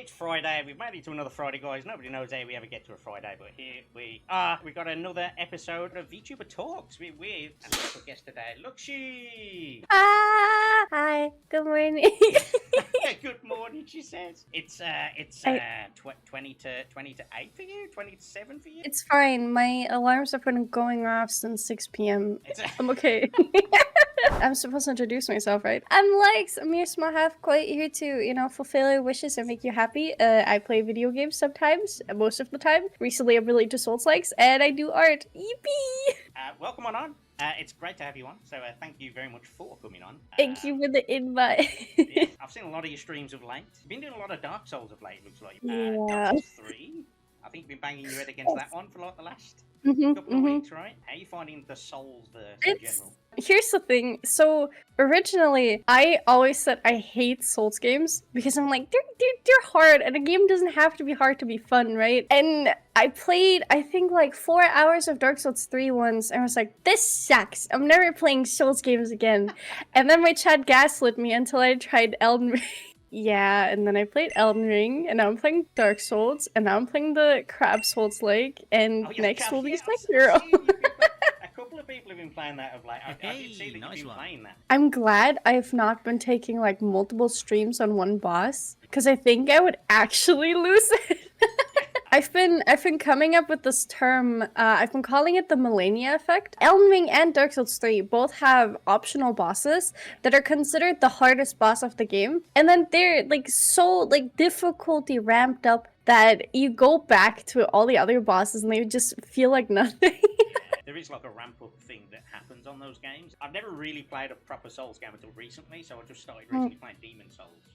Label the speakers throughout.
Speaker 1: It's Friday. We've made it to another Friday, guys. Nobody knows how we ever get to a Friday, but here we are. We got another episode of VTuber Talks with a special guest today, Luxie.
Speaker 2: Hi. Good morning.
Speaker 1: Good morning, she says. It's 20 to 8 for you, 20 to 7 for you.
Speaker 2: It's fine. My alarms have been going off since 6 p.m. I'm okay. I'm supposed to introduce myself, right? I'm Lex. I'm your small half quite here to, fulfill your wishes and make you happy. I play video games sometimes, most of the time. Recently, I'm really into Souls-likes, and I do art. Yippee!
Speaker 1: Welcome on. It's great to have you on, so thank you very much for coming on.
Speaker 2: Thank you for the invite.
Speaker 1: Yeah, I've seen a lot of your streams of late. You've been doing a lot of Dark Souls of late, looks like.
Speaker 2: Yeah.
Speaker 1: Dark Souls 3. I think you've been banging your head against that one for like the last couple of weeks, right? How are you finding the Souls verse in general?
Speaker 2: Here's the thing. So originally, I always said I hate Souls games because I'm like, they're hard, and a game doesn't have to be hard to be fun, right? And I played, I think, like 4 hours of Dark Souls 3 once, and I was like, this sucks. I'm never playing Souls games again. And then my chat gaslit me until I tried Elden Ring. Yeah, and then I played Elden Ring, and now I'm playing Dark Souls, and now I'm playing the Crab Souls Lake, and next will be Sekiro.
Speaker 1: A couple of people have been playing that of late. I did see that you've been playing that.
Speaker 2: I'm glad I've not been taking like multiple streams on one boss, because I think I would actually lose it. I've been coming up with this term, I've been calling it the Millennia effect. Elden Ring and Dark Souls 3 both have optional bosses that are considered the hardest boss of the game. And then they're like so like difficulty ramped up that you go back to all the other bosses and they just feel like nothing.
Speaker 1: There is like a ramp up thing that happens on those games. I've never really played a proper Souls game until recently, so I just started recently playing Demon Souls.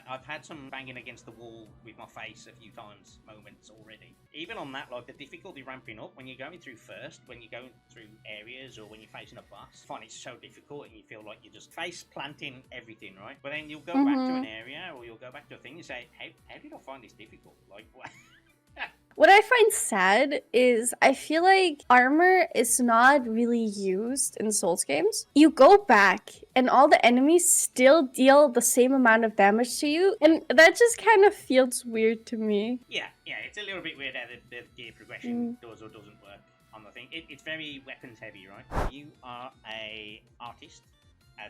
Speaker 1: I've had some banging against the wall with my face a few times moments already. Even on that, like the difficulty ramping up when you're going through first, when you're going through areas or when you're facing a boss, I find it so difficult and you feel like you're just face planting everything, right? But then you'll go back to an area or you'll go back to a thing and say, how did I find this difficult? Like, what?
Speaker 2: What I find sad is I feel like armor is not really used in Souls games. You go back and all the enemies still deal the same amount of damage to you, and that just kind of feels weird to me.
Speaker 1: Yeah, it's a little bit weird how the gear progression does or doesn't work on the thing. It's very weapons heavy, right? You are a artist. I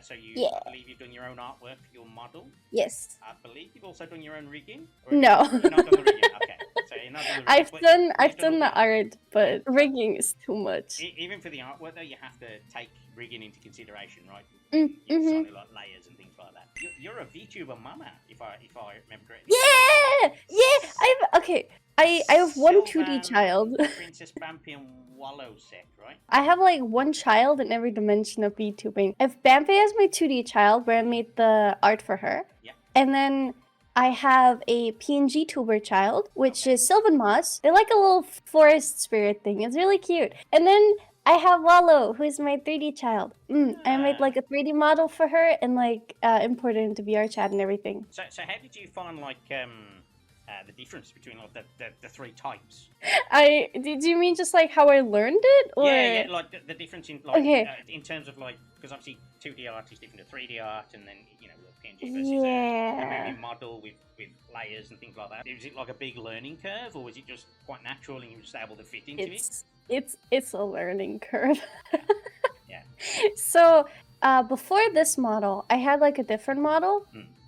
Speaker 1: believe you've done your own artwork for your model.
Speaker 2: Yes.
Speaker 1: I believe you've also done your own rigging.
Speaker 2: No.
Speaker 1: You've not done the rigging. Okay. So you're not doing the rigging.
Speaker 2: I've done the art, but rigging is too much.
Speaker 1: Even for the artwork, though, you have to take rigging into consideration, right? Something like layers and things like that. You're a VTuber mama, if I remember correctly.
Speaker 2: Yeah. I have one 2D child.
Speaker 1: Princess Bampi and Wallow set, right?
Speaker 2: I have like one child in every dimension of VTubing. If Bampi is my 2D child, where I made the art for her.
Speaker 1: Yeah.
Speaker 2: And then I have a PNG tuber child, which is Sylvan Moss. They're like a little forest spirit thing. It's really cute. And then I have Wallow, who is my 3D child. I made like a 3D model for her and like imported it into VRChat and everything.
Speaker 1: So how did you find like the difference between like the three types?
Speaker 2: Did you mean just like how I learned it, or
Speaker 1: yeah, like the difference in like in terms of like, because obviously 2D art is different to 3D art, and then PNG versus a movie model with layers and things like that. Was it like a big learning curve, or was it just quite natural and you were just able to fit into it?
Speaker 2: It's a learning curve.
Speaker 1: Yeah.
Speaker 2: So before this model, I had like a different model.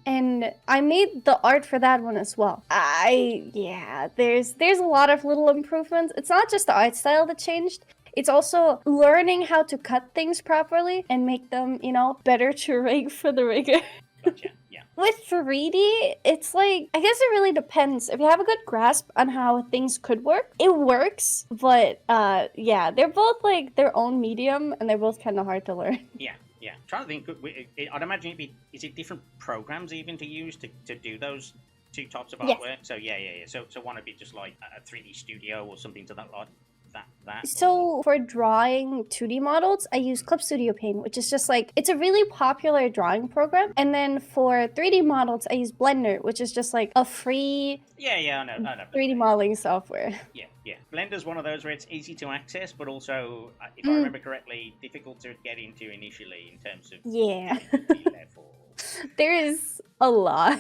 Speaker 2: And I made the art for that one as well. There's a lot of little improvements. It's not just the art style that changed. It's also learning how to cut things properly and make them, better to rig for the rigger.
Speaker 1: Gotcha, yeah.
Speaker 2: With 3D, it's like, I guess it really depends. If you have a good grasp on how things could work, it works. But they're both like their own medium and they're both kind of hard to learn.
Speaker 1: Yeah. Yeah, I'm trying to think. I'd imagine is it different programs even to use to do those two types of artwork? Yes. So yeah. So one would be just like a 3D studio or something to that like that.
Speaker 2: So for drawing 2D models, I use Clip Studio Paint, which is just like, it's a really popular drawing program. And then for 3D models, I use Blender, which is just like a free
Speaker 1: I know
Speaker 2: 3D modeling software.
Speaker 1: Yeah. Blender's one of those where it's easy to access, but also, if I remember correctly, difficult to get into initially in terms of
Speaker 2: yeah.
Speaker 1: level.
Speaker 2: There is a lot.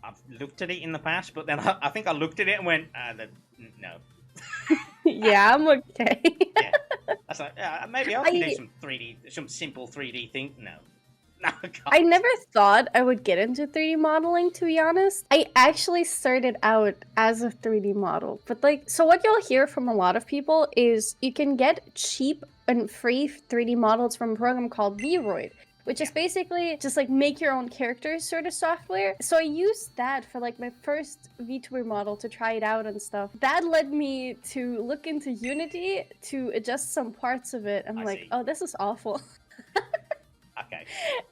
Speaker 1: I've looked at it in the past, but then I think I looked at it and went, no.
Speaker 2: Yeah, I'm okay.
Speaker 1: Yeah. I was like, maybe I can do some simple 3D thing. No. No, I can't.
Speaker 2: I never thought I would get into 3D modeling, to be honest. I actually started out as a 3D model. But like, so what you'll hear from a lot of people is you can get cheap and free 3D models from a program called VRoid, which is basically just like make your own characters sort of software. So I used that for like my first VTuber model to try it out and stuff. That led me to look into Unity to adjust some parts of it. I'm like, oh, this is awful.
Speaker 1: Okay.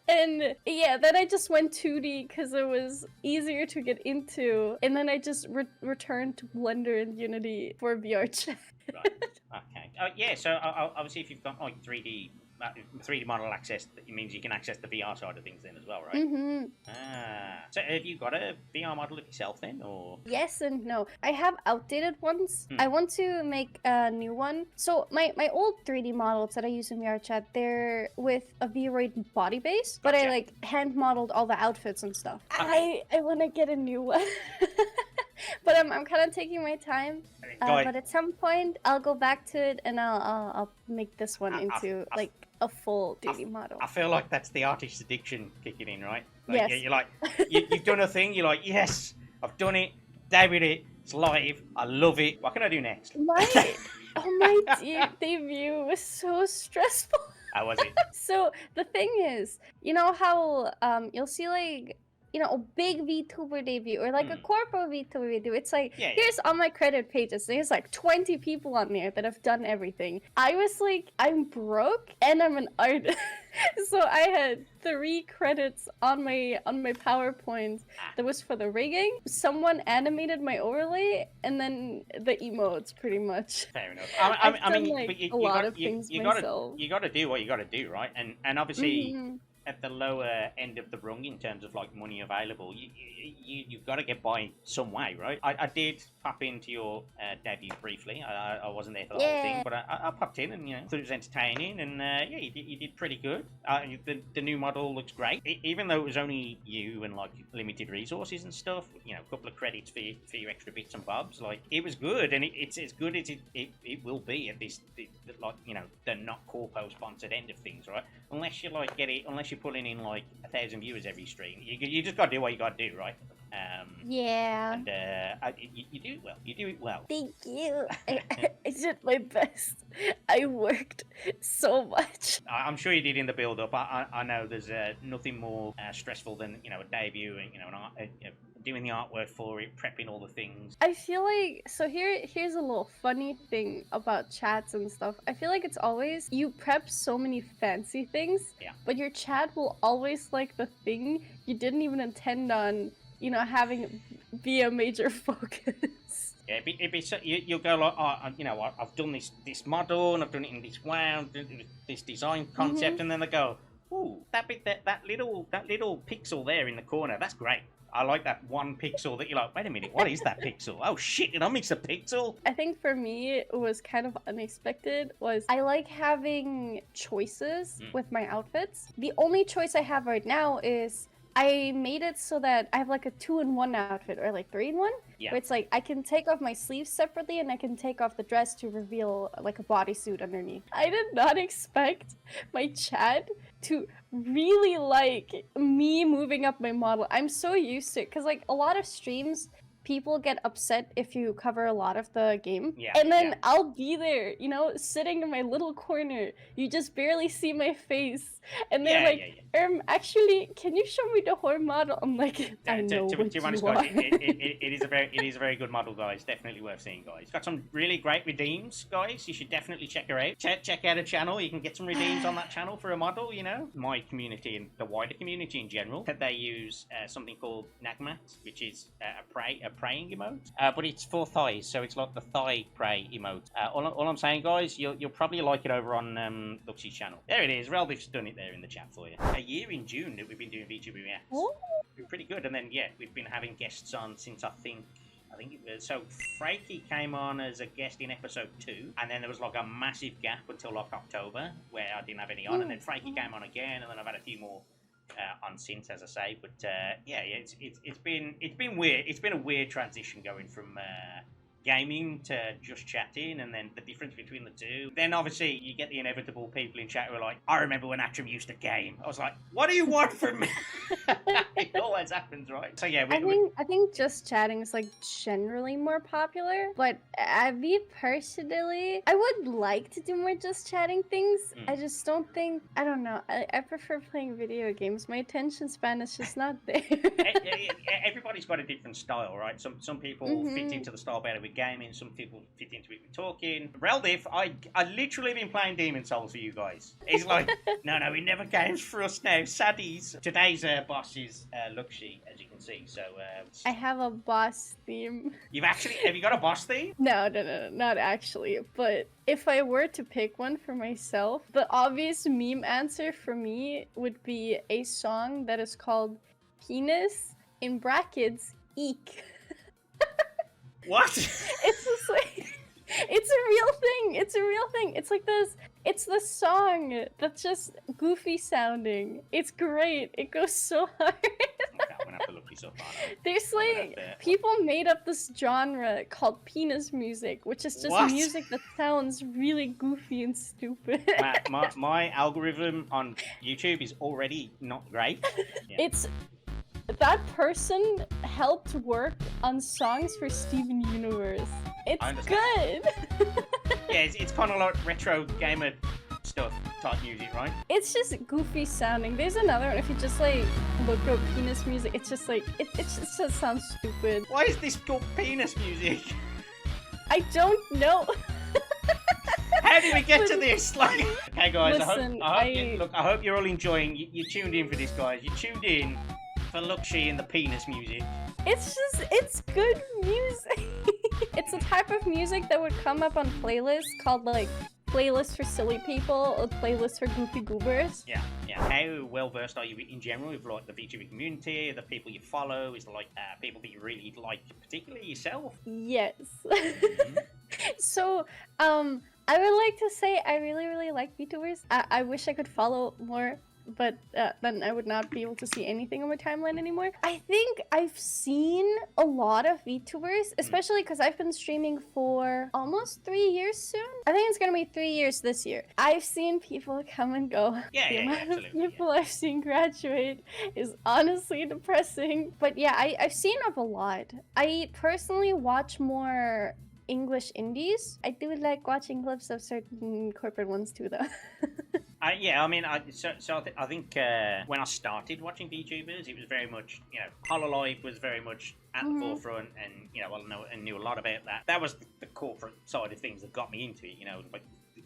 Speaker 2: And yeah, then I just went 2D because it was easier to get into. And then I just returned to Blender and Unity for VR chat.
Speaker 1: Right. Okay. Yeah, so obviously if you've got like 3D model access, it means you can access the VR side of things then as well, right?
Speaker 2: Mm-hmm.
Speaker 1: So have you got a VR model of yourself then, or?
Speaker 2: Yes and no. I have outdated ones. I want to make a new one. So my old 3D models that I use in VR chat, they're with a VRoid body base, but I like hand modeled all the outfits and stuff. Okay. I want to get a new one. But I'm kind of taking my time. But at some point, I'll go back to it and I'll make this one into like a full 3D model.
Speaker 1: I feel like that's the artist addiction kicking in, right?
Speaker 2: Yes.
Speaker 1: Like, you're like, you've done a thing. You're like, yes, I've done it. Debuted it. It's live. I love it. What can I do next?
Speaker 2: My debut was so stressful.
Speaker 1: How was it?
Speaker 2: So the thing is, you know how you'll see like, you know, a big VTuber debut or like a corporate VTuber debut. It's like, here's all my credit pages. There's like 20 people on there that have done everything. I was like, I'm broke and I'm an artist. So I had 3 credits on my PowerPoint that was for the rigging. Someone animated my overlay and then the emotes pretty much.
Speaker 1: Fair enough.
Speaker 2: I mean, like,
Speaker 1: but
Speaker 2: a lot of things myself.
Speaker 1: You got to do what you got to do, right? And obviously. At the lower end of the rung in terms of like money available, you've got to get by some way, right? I did pop into your debut briefly. I wasn't there for the whole thing, but I popped in and thought it was entertaining, and you did pretty good. The new model looks great, even though it was only you and like limited resources and stuff. A couple of credits for your extra bits and bobs. Like it was good, and it's as good as it will be at this like the not corpo sponsored end of things, right? Unless you like unless you're pulling in like 1,000 viewers every stream, you just gotta do what you gotta do, right?
Speaker 2: Yeah.
Speaker 1: And you do it well. You do it well.
Speaker 2: Thank you. I did my best. I worked so much.
Speaker 1: I'm sure you did in the build up. I know there's nothing more stressful than a debut and doing the artwork for it, prepping all the things.
Speaker 2: I feel like here's a little funny thing about chats and stuff. I feel like it's always you prep so many fancy things, but your chat will always like the thing you didn't even intend on having be a major focus.
Speaker 1: Yeah, you'll go like, I've done this model and I've done it in this way, I've done this design concept, and then they go, ooh, that little pixel there in the corner, that's great. I like that one pixel that you're like, wait a minute, what is that pixel? Oh shit, did I mix a pixel?
Speaker 2: I think for me, it was kind of unexpected, I like having choices with my outfits. The only choice I have right now is I made it so that I have like a 2-in-1 outfit or like 3-in-1. Yeah. Where it's like I can take off my sleeves separately and I can take off the dress to reveal like a bodysuit underneath. I did not expect my chat to really like me moving up my model. I'm so used to it because like a lot of streams, people get upset if you cover a lot of the game. Yeah, and then I'll be there, sitting in my little corner. You just barely see my face. And they're actually, can you show me the whole model? I'm like, I know what you want.
Speaker 1: Guys, it is a very good model, guys. Definitely worth seeing, guys. It's got some really great redeems, guys. You should definitely check her out. Check out her channel. You can get some redeems on that channel for a model, My community and the wider community in general, they use something called Nagmat, which is a praying emote, but it's for thighs, so it's like the thigh pray emote. All I'm saying, guys, you'll probably like it over on Luxie's channel. There it is. Relvif's done it there in the chat for you. A year in June that we've been doing VTuber Reacts. Been pretty good, and then we've been having guests on since I think it was, so Frankie came on as a guest in episode 2, and then there was like a massive gap until like October where I didn't have any on, and then Frankie came on again, and then I've had a few more on since, as I say. But it's been weird. It's been a weird transition going from gaming to just chatting, and then the difference between the two. Then obviously you get the inevitable people in chat who are like, I remember when Atrum used to game. I was like, what do you want from me? It always happens, right? So yeah,
Speaker 2: I think just chatting is like generally more popular, but me personally, I would like to do more just chatting things. I just don't think, I don't know, I prefer playing video games. My attention span is just not there.
Speaker 1: Everybody's got a different style, right? Some people fit into the style better with gaming, some people fit into it with talking. Reldiff, I literally been playing Demon Souls for you guys. He's like, no, he never games for us now, saddies. Today's boss is Luxi, as you can see, so...
Speaker 2: I have a boss theme.
Speaker 1: Have you got a boss theme?
Speaker 2: No, not actually, but if I were to pick one for myself, the obvious meme answer for me would be a song that is called Penis, in brackets, Eek.
Speaker 1: What?
Speaker 2: It's just like, it's a real thing. It's a real thing. It's like this. It's the song that's just goofy sounding. It's great. It goes so hard.
Speaker 1: Okay, I'm gonna have to look this up.
Speaker 2: There's like people made up this genre called penis music, which is just music that sounds really goofy and stupid.
Speaker 1: my algorithm on YouTube is already not great. Yeah.
Speaker 2: That person helped work on songs for Steven Universe. It's good.
Speaker 1: Yeah, it's kind of like retro gamer stuff type music, right?
Speaker 2: It's just goofy sounding. There's another one. If you just like look up penis music, it's just like it just sounds stupid.
Speaker 1: Why is this called penis music?
Speaker 2: I don't know.
Speaker 1: How did we get to this? Like, okay, guys.
Speaker 2: Listen,
Speaker 1: I hope you're all enjoying. You tuned in for this, guys. You tuned in for Luxi and the penis music.
Speaker 2: It's good music. It's a type of music that would come up on playlists called like playlists for silly people or playlists for goofy goobers.
Speaker 1: Yeah. How well versed are you in general with like the VTuber community, the people you follow? Is there like people that you really like, particularly yourself?
Speaker 2: Yes. So, I would like to say I really like VTubers. I wish I could follow more, but then I would not be able to see anything on my timeline anymore. I think I've seen a lot of VTubers, especially because I've been streaming for almost 3 years soon. I think it's gonna be 3 years this year. I've seen people come and go. The amount of people I've seen graduate is honestly depressing. But yeah, I've seen of a lot. I personally watch more English indies. I do like watching clips of certain corporate ones too, though.
Speaker 1: I think when I started watching VTubers, it was very much, Hololive was very much at the forefront, and I knew a lot about that. That was the corporate side of things that got me into it. Like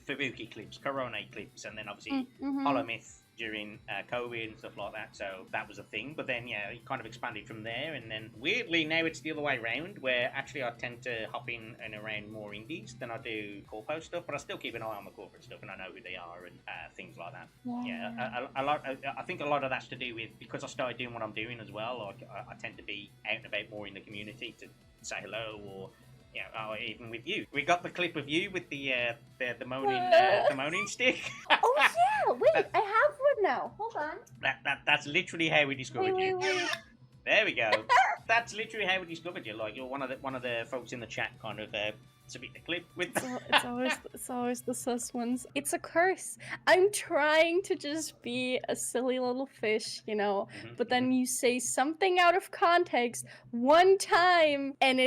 Speaker 1: Fubuki clips, Corona clips, and then obviously Holomyth during COVID and stuff like that, so that was a thing. But then it kind of expanded from there, and then weirdly now it's the other way around, where actually I tend to hop in and around more indies than I do corpo stuff, but I still keep an eye on the corporate stuff and I know who they are and things like that. I think a lot of that's to do with, because I started doing what I'm doing as well. Like I tend to be out and about more in the community to say hello, or even with you. We got the clip of you with the moaning stick.
Speaker 2: Oh yeah, wait, I have one now. Hold on.
Speaker 1: That's literally how we discovered you.
Speaker 2: Wait.
Speaker 1: There we go. That's literally how we discovered you. Like, you're one of the folks in the chat kind of submit the clip with.
Speaker 2: It's always the sus ones. It's a curse. I'm trying to just be a silly little fish, but then you say something out of context one time, and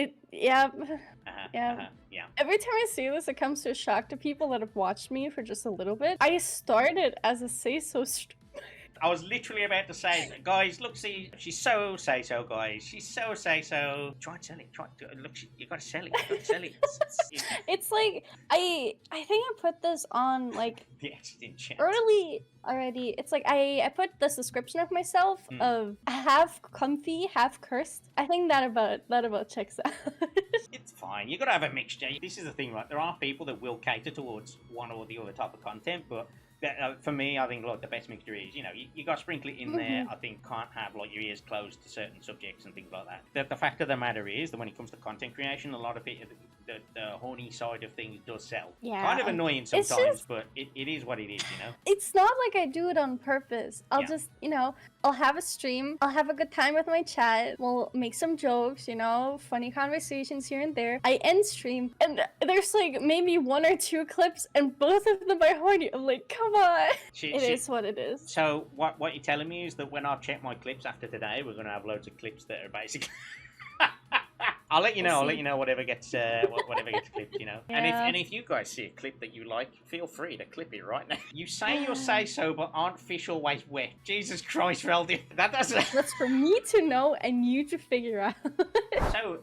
Speaker 2: Every time I say this, it comes to a shock to people that have watched me for just a little bit. I started as a say-so
Speaker 1: I was literally about to say, guys, look, see, she's so say-so, guys. She's so say-so. Try and sell it. Look, you gotta sell it. You gotta sell it.
Speaker 2: It's like, I think I put this on, like,
Speaker 1: the accident chat.
Speaker 2: Early already. It's like, I put this description of myself of half comfy, half cursed. I think that about checks out.
Speaker 1: It's fine. You gotta have a mixture. This is the thing, right? There are people that will cater towards one or the other type of content, but For me, I think like the best mixture is, you got to sprinkle it in there. I think can't have like your ears closed to certain subjects and things like that. The fact of the matter is that when it comes to content creation, a lot of it, the horny side of things does sell.
Speaker 2: Yeah.
Speaker 1: Kind of annoying sometimes, but it is what it is,
Speaker 2: It's not like I do it on purpose. I'll just, I'll have a stream, I'll have a good time with my chat, we'll make some jokes, funny conversations here and there. I end stream, and there's like maybe 1 or 2 clips, and both of them are horny. I'm like, come on. It is what it is.
Speaker 1: So what you're telling me is that when I've checked my clips after today, we're going to have loads of clips that are basically... I'll let you know. I'll let you know whatever gets clipped.
Speaker 2: Yeah.
Speaker 1: And if you guys see a clip that you like, feel free to clip it right now. You say you'll say so, but aren't fish always wet? Jesus Christ, Reldy. That's
Speaker 2: for me to know and you to figure out.
Speaker 1: So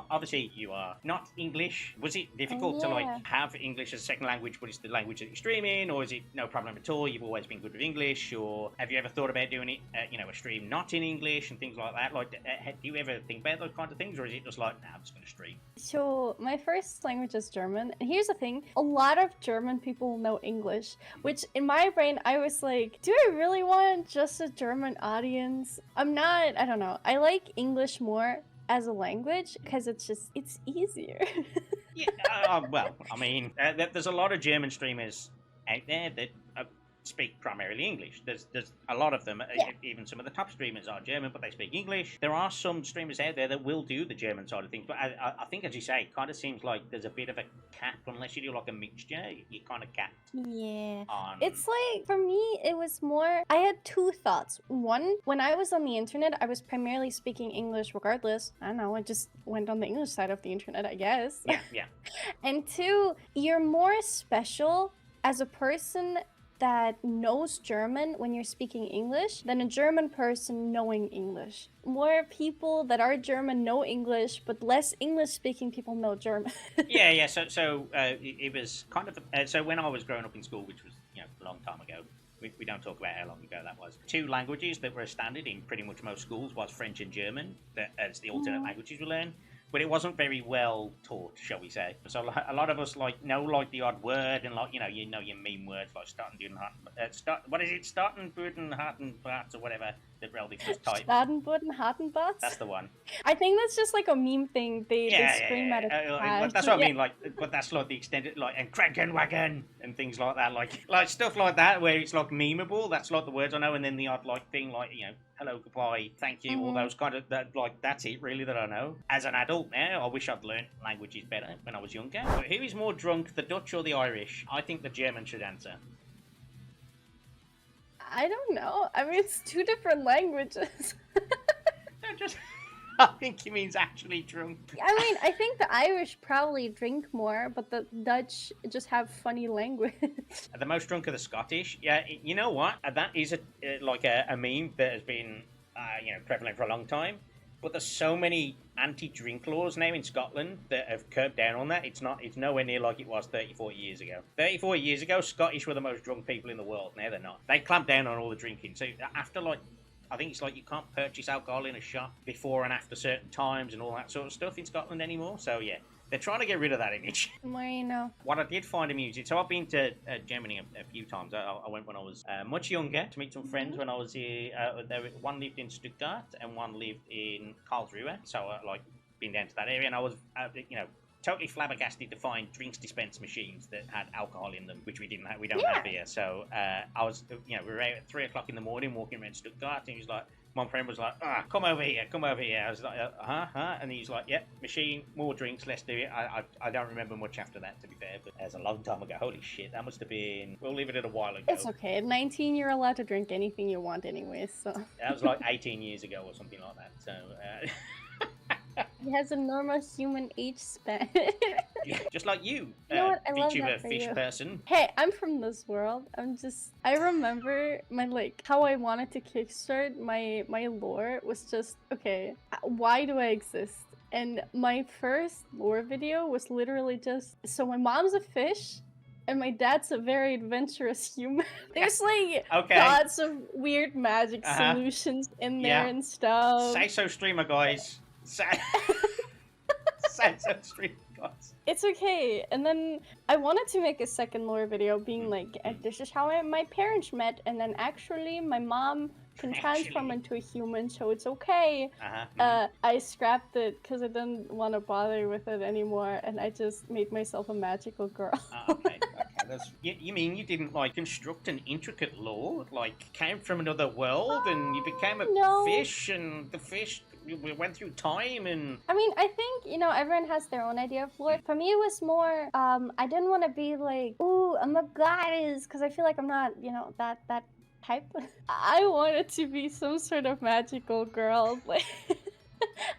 Speaker 1: obviously you are not English. Was it difficult to have English as a second language, but it's the language that you stream in, or is it no problem at all? You've always been good with English, or have you ever thought about doing it, a stream not in English and things like that? Like, do you ever think about those kinds of things, or is it just like, nah, I'm just going to stream?
Speaker 2: So my first language is German, and here's the thing: a lot of German people know English, which in my brain I was like, do I really want just a German audience? I don't know. I like English more as a language because it's easier.
Speaker 1: Yeah, well, I mean, there's a lot of German streamers out there that speak primarily English. There's a lot of them. Even some of the top streamers are German, but they speak English. There are some streamers out there that will do the German side of things, but I think, as you say, it kind of seems like there's a bit of a cap. Unless you do like a mixture, you're kind of capped.
Speaker 2: Yeah. It's like, for me, it was more, I had 2 thoughts. One, when I was on the internet, I was primarily speaking English regardless. I don't know, I just went on the English side of the internet, I guess.
Speaker 1: Yeah.
Speaker 2: And 2, you're more special as a person that knows German when you're speaking English than a German person knowing English. More people that are German know English, but less English-speaking people know German.
Speaker 1: Yeah. So it was kind of... so when I was growing up in school, which was a long time ago, we don't talk about how long ago that was. 2 languages that were standard in pretty much most schools was French and German, as the alternate languages we learn. But it wasn't very well taught, shall we say. So a lot of us know the odd word, and you know your meme words like starten, what is it? Starten, buden, harten, bats, or whatever that Reldy just typed.
Speaker 2: Starten, buden, harten, bats?
Speaker 1: That's the one.
Speaker 2: I think that's just like a meme thing. They scream at it.
Speaker 1: That's what I mean. But that's like the extended and Krankenwagen and things like that. Like stuff like that where it's like memeable. That's like the words I know, and then the odd thing hello, goodbye, thank you, all those kind of that's it really that I know. As an adult now, I wish I'd learned languages better when I was younger. But who is more drunk, the Dutch or the Irish? I think the German should answer.
Speaker 2: I don't know. I mean, it's 2 different languages.
Speaker 1: I think he means actually drunk.
Speaker 2: I mean, I think the Irish probably drink more, but the Dutch just have funny language.
Speaker 1: The most drunk are the Scottish. Yeah, you know what? That is a meme that has been prevalent for a long time. But there's so many anti-drink laws now in Scotland that have curbed down on that. It's nowhere near like it was 30, 40 years ago. 30, 40 years ago, Scottish were the most drunk people in the world. Now they're not. They clamped down on all the drinking. So after I think it's you can't purchase alcohol in a shop before and after certain times and all that sort of stuff in Scotland anymore. So yeah, they're trying to get rid of that image.
Speaker 2: Well, you know.
Speaker 1: What I did find amusing, so I've been to Germany a few times. I went when I was much younger to meet some friends when I was here. One lived in Stuttgart and one lived in Karlsruhe. So been down to that area, and I was totally flabbergasted to find drinks dispense machines that had alcohol in them, which we didn't have. We don't have here. So I was, we were out at 3 o'clock in the morning walking around Stuttgart, and he was like, my friend was like, come over here. I was like, and he's like, yeah, machine, more drinks, let's do it. I don't remember much after that, to be fair, but it was a long time ago. Holy shit, that must have been, we'll leave it at a while ago.
Speaker 2: It's okay. At 19, you're allowed to drink anything you want anyway, so.
Speaker 1: That was 18 years ago or something like that, so.
Speaker 2: He has a normal human age span.
Speaker 1: Just like you,
Speaker 2: you know what? I love
Speaker 1: VTuber
Speaker 2: that for
Speaker 1: fish
Speaker 2: you.
Speaker 1: person.
Speaker 2: Hey, I'm from this world. I remember how I wanted to kickstart my lore was just, okay, why do I exist? And my first lore video was literally just, so my mom's a fish, and my dad's a very adventurous human. There's lots of weird magic solutions in there and stuff.
Speaker 1: Say so, streamer guys. Say That's really nice.
Speaker 2: It's okay. And then I wanted to make a second lore video being like, this is how my parents met, and then actually my mom can transform into a human, so it's okay. I scrapped it because I didn't want to bother with it anymore, and I just made myself a magical girl.
Speaker 1: Okay. You mean you didn't like construct an intricate lore, like came from another world and you became a fish, and the fish went through time and...
Speaker 2: I mean, I think, you know, everyone has their own idea of lore. For me, it was more, I didn't want to be like, ooh, I'm a goddess, because I feel like I'm not, you know, that type. I wanted to be some sort of magical girl. Like,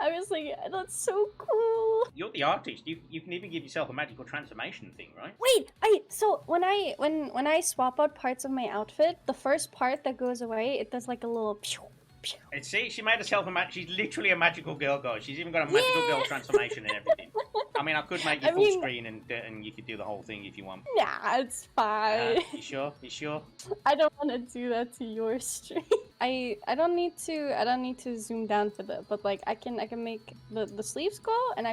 Speaker 2: I was like, that's so cool.
Speaker 1: You're the artist. You can even give yourself a magical transformation thing, right?
Speaker 2: Wait, so when I swap out parts of my outfit, the first part that goes away, it does like a little pew, pew.
Speaker 1: And see, she made herself she's literally a magical girl, guys. She's even got a magical girl transformation and everything. I mean, I could make you full screen and you could do the whole thing if you want.
Speaker 2: Nah, it's fine.
Speaker 1: You sure? You sure?
Speaker 2: I don't want to do that to your stream. I don't need to zoom down for that, but like I can make the sleeves go, and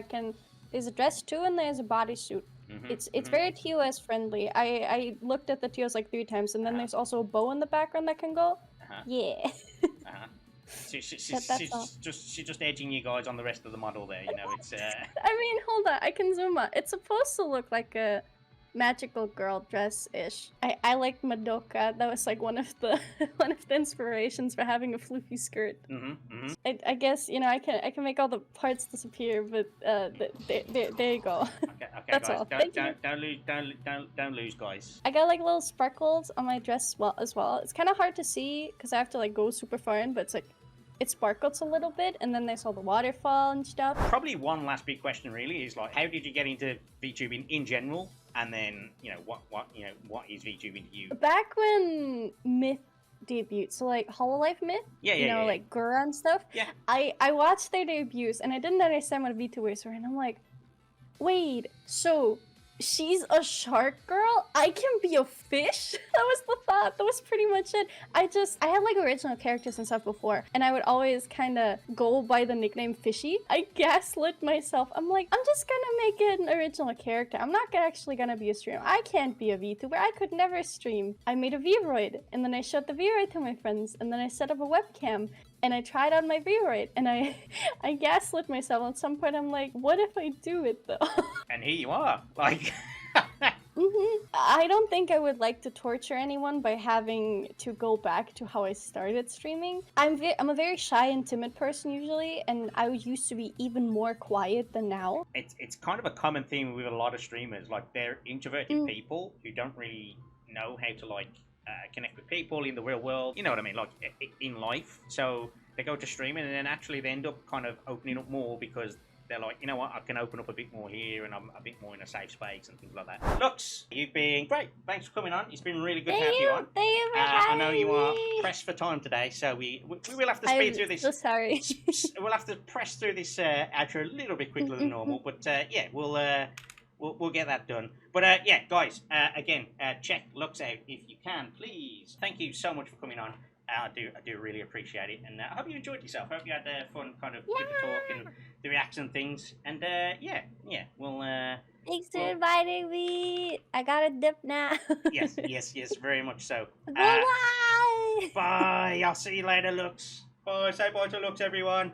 Speaker 2: there's a dress too, and there's a bodysuit. It's very TOS friendly. I looked at the TOS like 3 times, and then there's also a bow in the background that can go. Yeah.
Speaker 1: She's just edging you guys on the rest of the model there, you know, it's
Speaker 2: I mean, hold on, I can zoom out. It's supposed to look like a magical girl dress-ish. I liked Madoka. That was like one of the inspirations for having a floofy skirt. I guess, you know, I can make all the parts disappear, but there you go.
Speaker 1: Okay,
Speaker 2: that's
Speaker 1: guys,
Speaker 2: all.
Speaker 1: don't lose, guys.
Speaker 2: I got like little sparkles on my dress as well. It's kind of hard to see because I have to like go super far in, but it's like it sparkles a little bit, and then there's all the waterfall and stuff.
Speaker 1: Probably one last big question really is like, how did you get into VTubing in general? And then, you know, what is VTubing to you?
Speaker 2: Back when Myth debuted, so like Hololive Myth, like Gura and stuff.
Speaker 1: Yeah.
Speaker 2: I watched their debuts, and I didn't understand what VTubers were, and I'm like, wait, so she's a shark girl? I can be a fish? That was the thought. That was pretty much it. I had like original characters and stuff before, and I would always kind of go by the nickname Fishy. I gaslit myself. I'm like, I'm just gonna make it an original character. I'm not actually gonna be a streamer. I can't be a VTuber. I could never stream. I made a Vroid, and then I showed the Vroid to my friends, and then I set up a webcam, and I tried on my Vroid, and I gaslit myself. At some point, I'm like, what if I do it though?
Speaker 1: And here you are, like.
Speaker 2: I don't think I would like to torture anyone by having to go back to how I started streaming. I'm a very shy and timid person usually, and I used to be even more quiet than now.
Speaker 1: It's kind of a common theme with a lot of streamers. Like, they're introverted people who don't really know how to like connect with people in the real world. You know what I mean? Like in life. So they go to streaming, and then actually they end up kind of opening up more because they're like, you know what, I can open up a bit more here, and I'm a bit more in a safe space and things like that. Lux, you've been great. Thanks for coming on. It's been really good to have you on.
Speaker 2: Thank you for having
Speaker 1: I know you are
Speaker 2: me.
Speaker 1: pressed for time today, so we will have to speed through this.
Speaker 2: I'm so sorry.
Speaker 1: We'll have to press through this outro a little bit quicker than normal, but yeah, we'll get that done. But yeah, guys, again, check Lux out if you can, please. Thank you so much for coming on. I do really appreciate it, and I hope you enjoyed yourself. I hope you had fun kind of with the talk and the reaction things. And yeah, we'll...
Speaker 2: Thanks for inviting me. I gotta dip now.
Speaker 1: yes, very much so.
Speaker 2: Bye-bye.
Speaker 1: Bye. I'll see you later, Lux. Bye. Say bye to Lux, everyone.